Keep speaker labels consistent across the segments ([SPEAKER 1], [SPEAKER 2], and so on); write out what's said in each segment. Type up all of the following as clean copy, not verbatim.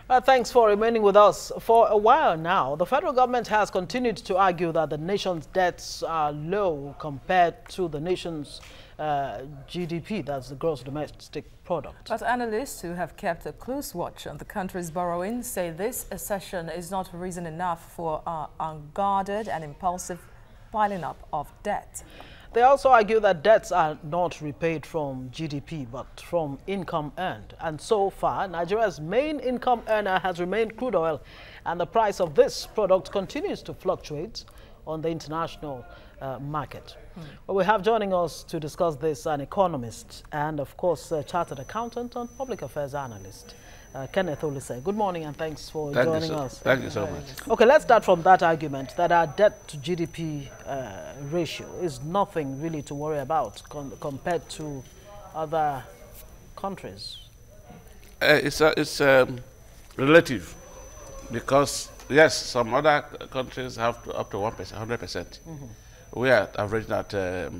[SPEAKER 1] Thanks for remaining with us. For a while now, the federal government has continued to argue that the nation's debts are low compared to the nation's GDP, that's the gross domestic product.
[SPEAKER 2] But analysts who have kept a close watch on the country's borrowing say this assertion is not reason enough for unguarded and impulsive piling up of debt.
[SPEAKER 1] They also argue that debts are not repaid from GDP, but from income earned. And so far, Nigeria's main income earner has remained crude oil, and the price of this product continues to fluctuate on the international market. Well, we have joining us to discuss this an economist and, of course, a chartered accountant and public affairs analyst, Kenneth Olise. Good morning and thanks for joining us.
[SPEAKER 3] Thank you so much.
[SPEAKER 1] Okay, let's start from that argument that our debt to GDP ratio is nothing really to worry about compared to other countries.
[SPEAKER 3] It's relative because, yes, some other countries have up to 1%, 100%. We are averaging at 19%.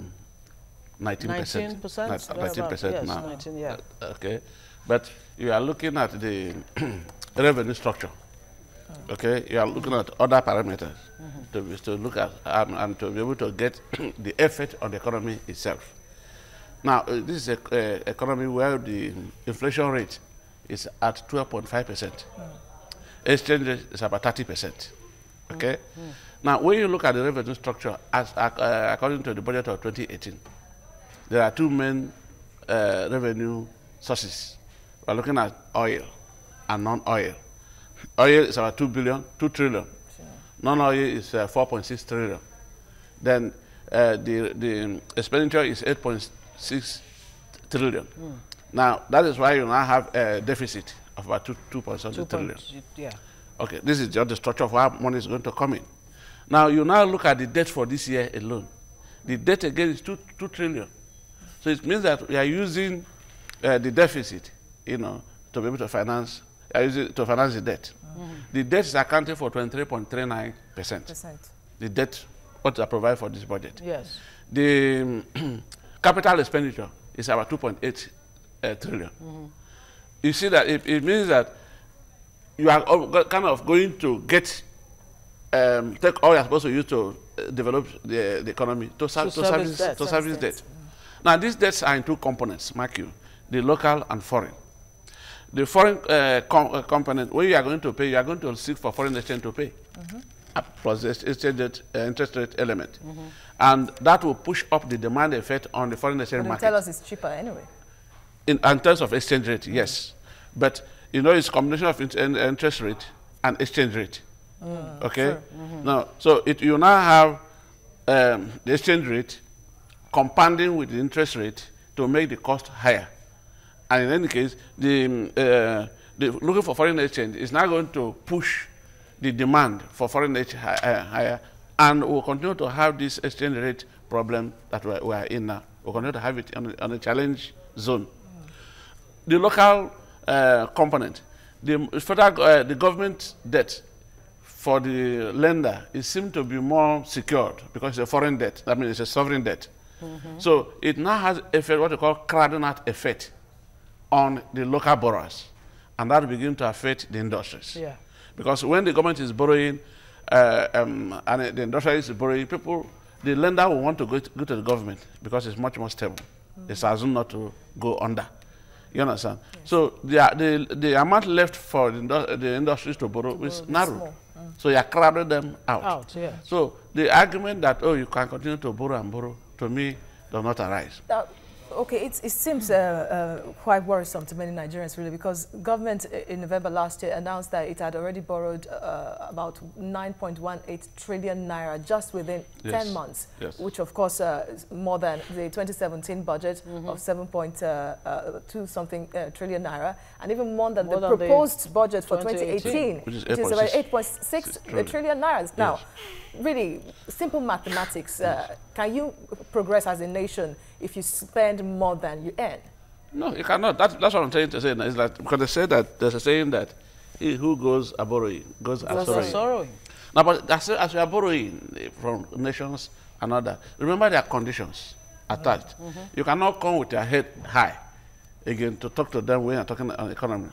[SPEAKER 3] 19%
[SPEAKER 1] yes,
[SPEAKER 3] now.
[SPEAKER 1] 19, yeah.
[SPEAKER 3] Okay, but you are looking at the revenue structure. Okay, you are looking at other parameters to look at and to be able to get the effect on the economy itself. Now, this is an economy where the inflation rate is at 12.5%. Exchange rate is about 30%. Okay. Now, when you look at the revenue structure, as according to the budget of 2018, there are two main revenue sources. We're looking at oil and non-oil. Oil is about 2 trillion. Sure. Non-oil is 4.6 trillion. Then the expenditure is 8.6 trillion. Now, that is why you now have a deficit of about 2.7 trillion.
[SPEAKER 1] Yeah.
[SPEAKER 3] Okay, this is just the structure of how money is going to come in. Now, you now look at the debt for this year alone. The debt again is 2 trillion. So it means that we are using the deficit, to be able to finance, the debt. The debt is accounting for 23.39%. The debt, what I provide for this budget.
[SPEAKER 1] Yes.
[SPEAKER 3] The capital expenditure is about 2.8 trillion. You see that it means that you are kind of going to get take all you're supposed to use to develop the economy to service debt. Now, these debts are in two components, mark you, the local and foreign. The foreign component, when you are going to pay, you are going to seek for foreign exchange to pay, plus the exchange rate, interest rate element. And that will push up the demand effect on the foreign exchange market.
[SPEAKER 2] Tell us it's cheaper anyway.
[SPEAKER 3] In terms of exchange rate, yes. But, it's a combination of interest rate and exchange rate. Okay? Sure. Now, so you now have the exchange rate compounding with the interest rate to make the cost higher. And in any case, the looking for foreign exchange is now going to push the demand for foreign exchange higher, and we'll continue to have this exchange rate problem that we are in now. We'll continue to have it on a challenge zone. The local component, the government debt for the lender, it seems to be more secured because it's a foreign debt. That means it's a sovereign debt. So it now has effect, what we call crowding out effect on the local borrowers, and that will begin to affect the industries. Yeah. Because when the government is borrowing and the industry is borrowing, the lender will want to go to the government because it's much more stable. It's assumed not to go under. You understand? Yes. So the amount left for the industries to borrow is narrow. So you are crowding them out. Yeah. So the argument that, you can continue to borrow and borrow, to me, does not arise.
[SPEAKER 2] Okay, it seems quite worrisome to many Nigerians, really, because government in November last year announced that it had already borrowed about 9.18 trillion naira just within 10 months, which, of course, is more than the 2017 budget of 7.2 something trillion naira, and even more than the proposed budget for 2018, which is about 8.6 trillion naira. Now, really, simple mathematics, can you progress as a nation if you spend more than you earn?
[SPEAKER 3] No, you cannot. That's what I'm trying to say. Is that because they say that there's a saying that he who goes a borrowing goes a sorrowing. Now, but as you are borrowing from nations and others, remember there are conditions attached. You cannot come with your head high again to talk to them when you're talking on economy.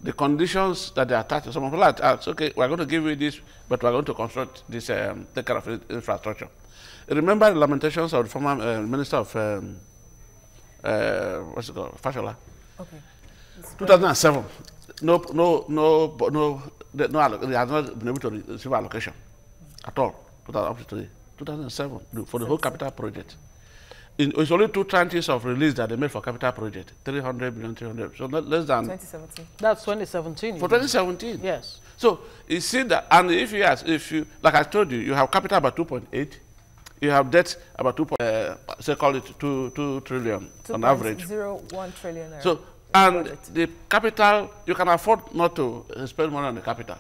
[SPEAKER 3] the conditions that they attach to some people are asked, okay, we're going to give you this, but we're going to construct this, take care of infrastructure. Remember the lamentations of the former Minister of, what's it called, Fashola? Okay. 2007. They have not been able to receive allocation at all. Up to today. 2007 for the whole capital project. It's only 2 tranches of release that they made for capital project. 300 million, 300. So less than
[SPEAKER 2] 2017.
[SPEAKER 1] That's 2017.
[SPEAKER 3] For 2017.
[SPEAKER 1] Yes.
[SPEAKER 3] So you see that, and if you like I told you, you have capital about 2.8, you have debt about 2. Call it 2 trillion on average.
[SPEAKER 2] 2.01 trillion.
[SPEAKER 3] So and the capital, you can afford not to spend money on the capital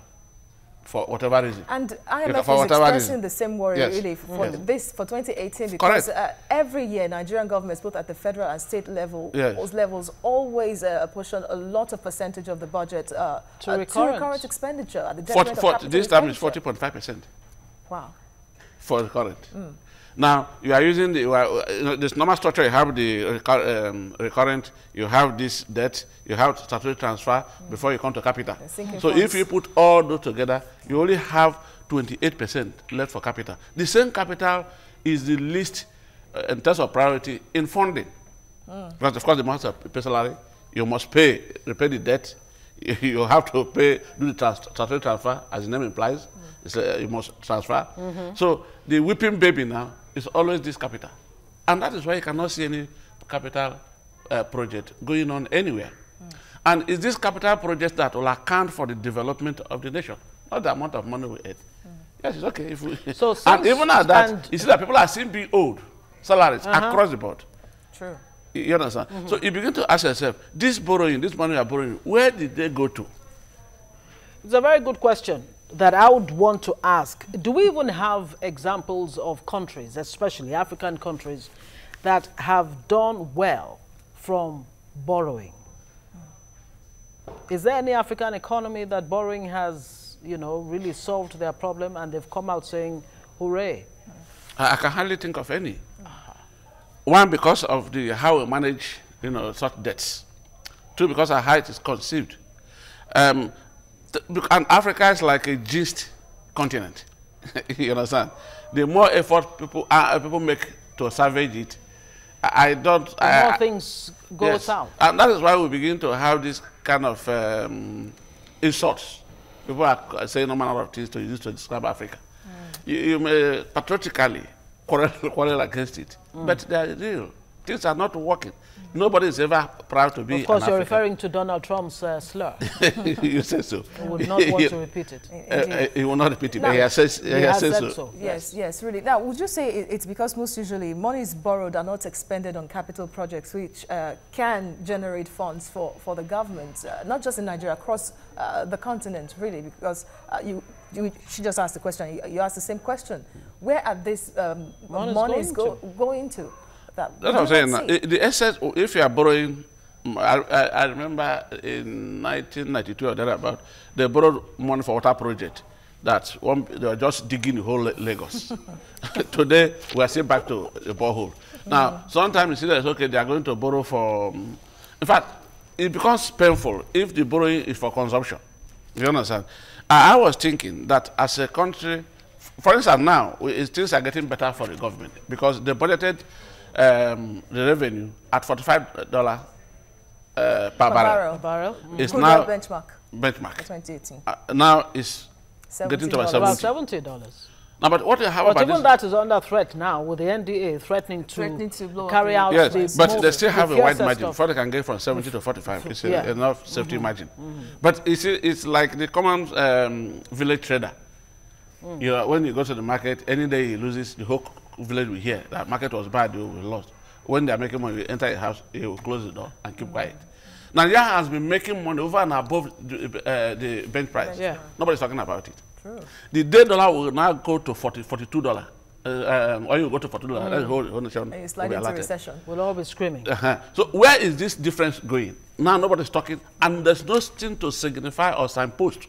[SPEAKER 3] for whatever reason. And
[SPEAKER 2] IMF is expressing the same worry, really, for this, for 2018, because every year, Nigerian governments, both at the federal and state level, those levels, always apportion a lot of percentage of the budget to recurrent expenditure. At the
[SPEAKER 3] this time is 40.5%.
[SPEAKER 2] Wow.
[SPEAKER 3] For recurrent. Now, you are using this normal structure, you have the recurrent, you have this debt, you have statutory transfer before you come to capital. So if you put all those together, you only have 28% left for capital. The same capital is the least in terms of priority in funding. Because of course, the must pay salary, you must repay the debt, you have to do the statutory transfer, as the name implies. You must transfer. So the whipping baby now is always this capital. And that is why you cannot see any capital project going on anywhere. And it's this capital project that will account for the development of the nation, not the amount of money we earn. Yes, it's okay. If we and even at that, you see that people are still being owed salaries across the board.
[SPEAKER 2] True.
[SPEAKER 3] You understand? So you begin to ask yourself, this borrowing, this money you are borrowing, where did they go to?
[SPEAKER 1] It's a very good question that I would want to ask. Do we even have examples of countries, especially African countries, that have done well from borrowing? Is there any African economy that borrowing has, really solved their problem and they've come out saying, hooray?
[SPEAKER 3] I can hardly think of any. One, because of how we manage, such debts. Two, because of how it is conceived. And Africa is like a gist continent. You understand? The more effort people make to salvage it, the
[SPEAKER 1] more things go south.
[SPEAKER 3] And that is why we begin to have this kind of insults. People are saying no manner of things to use to describe Africa. You may patriotically quarrel against it, but they are real. Things are not working. Nobody is ever proud to be an African.
[SPEAKER 1] Of course, you're referring to Donald Trump's slur.
[SPEAKER 3] You say so.
[SPEAKER 1] He would not want to repeat it.
[SPEAKER 3] He will not repeat it, but he has said so.
[SPEAKER 2] Yes, really. Now, would you say it's because most usually money is borrowed and not expended on capital projects, which can generate funds for the government, not just in Nigeria, across the continent, really? Because she just asked the question, you asked the same question. Where are these monies going to?
[SPEAKER 3] That's what I'm saying. The excess, if you are borrowing, I remember in 1992 or thereabout, they borrowed money for water project. They were just digging the whole Lagos. Today, we are still back to the borehole. Now, sometimes you see that it's okay, they are going to borrow for, in fact, it becomes painful if the borrowing is for consumption. You understand? I was thinking that as a country, for instance, now, things are getting better for the government because they budgeted the revenue at $45 per barrel. It's now benchmark for 2018. Now it's getting to about
[SPEAKER 1] $70.
[SPEAKER 3] Now, but what you have about
[SPEAKER 1] even that is under threat now with the NDA threatening to carry out
[SPEAKER 3] but they still have a wide margin before they can get from 70 to 45. It's enough safety margin. But it's like the common village trader. When you go to the market, any day he loses, the whole village will hear that market was bad, they will lost. When they are making money, you enter a house, you will close the door and keep quiet. Nigeria has been making money over and above the bench price. Nobody's talking about it. True. The day dollar will now go to $42. Or you go to $42, that's the whole nation.
[SPEAKER 2] It's sliding into recession.
[SPEAKER 1] We'll all be screaming.
[SPEAKER 3] So where is this difference going? Now nobody's talking, and there's nothing to signify or signpost.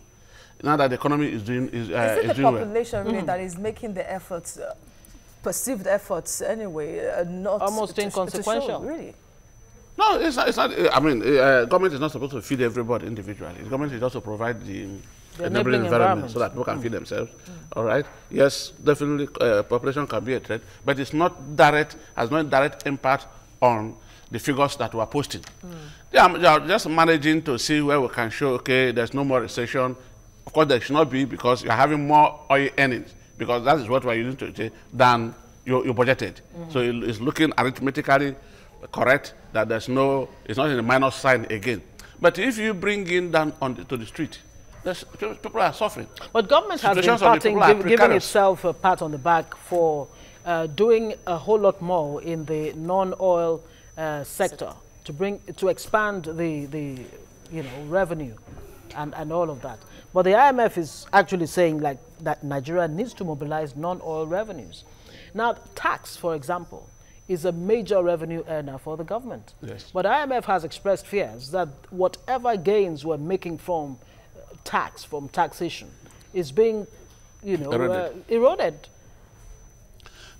[SPEAKER 3] Now that the economy is doing
[SPEAKER 2] is it the population really that is making the efforts, perceived efforts anyway, not
[SPEAKER 1] almost inconsequential?
[SPEAKER 2] Really?
[SPEAKER 3] No, it's not. I mean, government is not supposed to feed everybody individually. The government is also provide the enabling environment so that people can feed themselves. All right. Yes, definitely, population can be a threat, but it's not direct. Has no direct impact on the figures that we are posting. They are just managing to see where we can show. Okay, there's no more recession. Of course, there should not be, because you're having more oil earnings, because that is what we're using to say than you budgeted. So it's looking arithmetically correct that there's no, it's not in the minus sign again. But if you bring in down to the street, people are suffering.
[SPEAKER 1] But government has been giving itself a pat on the back for doing a whole lot more in the non-oil sector to expand the revenue and all of that. But the IMF is actually saying like that Nigeria needs to mobilize non-oil revenues. Now, tax, for example, is a major revenue earner for the government.
[SPEAKER 3] Yes.
[SPEAKER 1] But IMF has expressed fears that whatever gains we're making from tax, from taxation, is being, eroded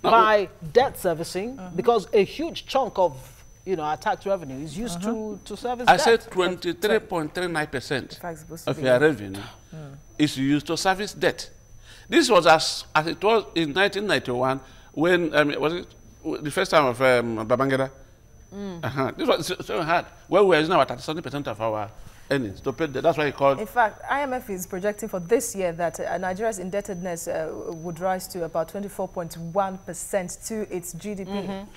[SPEAKER 1] by debt servicing, because a huge chunk of our tax revenue is used to service debt.
[SPEAKER 3] I said 23.39% of your revenue is used to service debt. This was as it was in 1991 when, was it the first time of Babangida? This was so hard. Well, we are using about 37% of our earnings to pay debt. That's why he called.
[SPEAKER 2] In fact, IMF is projecting for this year that Nigeria's indebtedness would rise to about 24.1% to its GDP.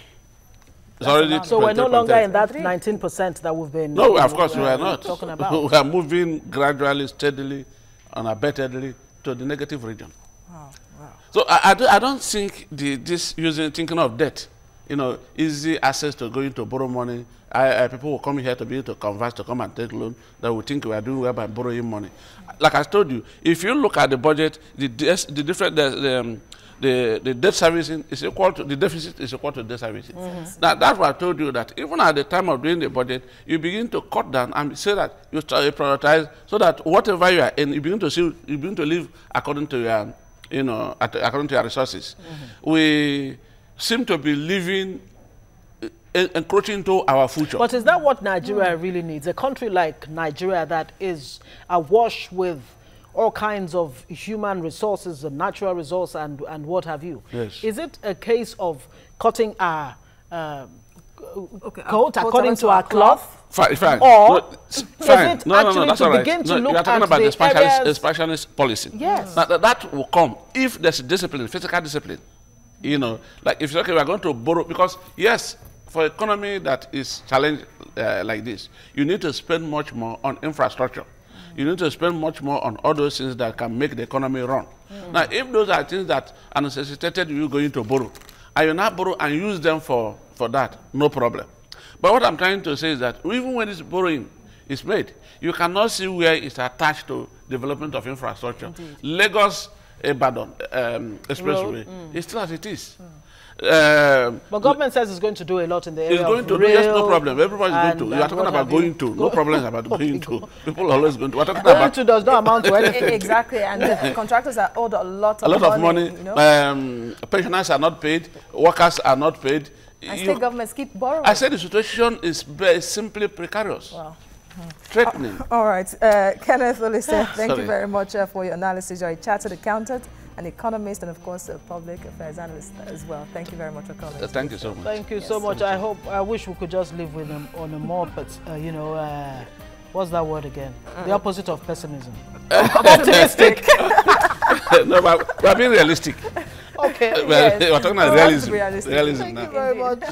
[SPEAKER 1] So we're no longer in that 19% that we've been.
[SPEAKER 3] No, of course we are not.
[SPEAKER 1] Talking about.
[SPEAKER 3] We are moving gradually, steadily, unabatedly to the negative region.
[SPEAKER 2] Wow.
[SPEAKER 3] So I don't think thinking of debt, easy access to going to borrow money. People will come here to be able to converse, to come and take loan. That we think we are doing well by borrowing money. Like I told you, if you look at the budget, the debt servicing is equal to, the deficit is equal to debt servicing. Now, that's why I told you that even at the time of doing the budget, you begin to cut down and say that you prioritize, so that whatever you are in, you begin to live according to your, according to your resources. We seem to be living, encroaching into our future.
[SPEAKER 1] But is that what Nigeria really needs? A country like Nigeria that is awash with all kinds of human resources and natural resource and what have you.
[SPEAKER 3] Yes.
[SPEAKER 1] Is it a case of cutting our coat according to our cloth?
[SPEAKER 3] Fine.
[SPEAKER 1] Or
[SPEAKER 3] fine.
[SPEAKER 1] No,
[SPEAKER 3] that's all right.
[SPEAKER 1] begin to look
[SPEAKER 3] you are talking
[SPEAKER 1] at
[SPEAKER 3] about the specialist policy.
[SPEAKER 1] Yes.
[SPEAKER 3] Now, that will come if there's discipline, physical discipline. Like if you're okay, we are going to borrow, because yes, for economy that is challenged like this, you need to spend much more on infrastructure. You need to spend much more on all those things that can make the economy run. Now, if those are things that are necessitated, you're going to borrow, and you not borrow and use them for that, no problem. But what I'm trying to say is that even when this borrowing is made, you cannot see where it's attached to development of infrastructure. Indeed. Lagos, Ibadan, expressway, it's still as it is.
[SPEAKER 1] But government says it's going to do a lot in the area.
[SPEAKER 3] It's going to do, yes, no problem. Everybody's going to. You are talking about going to. No problem about going to. People are always going to. We're talking
[SPEAKER 1] going
[SPEAKER 3] about
[SPEAKER 1] to does not amount to anything.
[SPEAKER 2] Exactly, and the contractors are owed a lot of money.
[SPEAKER 3] Pensioners are not paid. Workers are not paid.
[SPEAKER 2] And state governments keep borrowing.
[SPEAKER 3] I said the situation is simply precarious. Wow. Threatening.
[SPEAKER 2] All right. Kenneth Olise, thank you very much for your analysis. You're a chartered accountant, an economist, and of course a public affairs analyst as well. Thank you very much for coming.
[SPEAKER 3] Thank you so much.
[SPEAKER 1] Thank you so much. I wish we could just live with them on a more, what's that word again? The opposite of pessimism. Optimistic.
[SPEAKER 3] No, but we're being realistic.
[SPEAKER 1] Okay.
[SPEAKER 3] We're talking about realism.
[SPEAKER 2] Realism.
[SPEAKER 3] Realism
[SPEAKER 1] Thank
[SPEAKER 3] now.
[SPEAKER 1] you very much.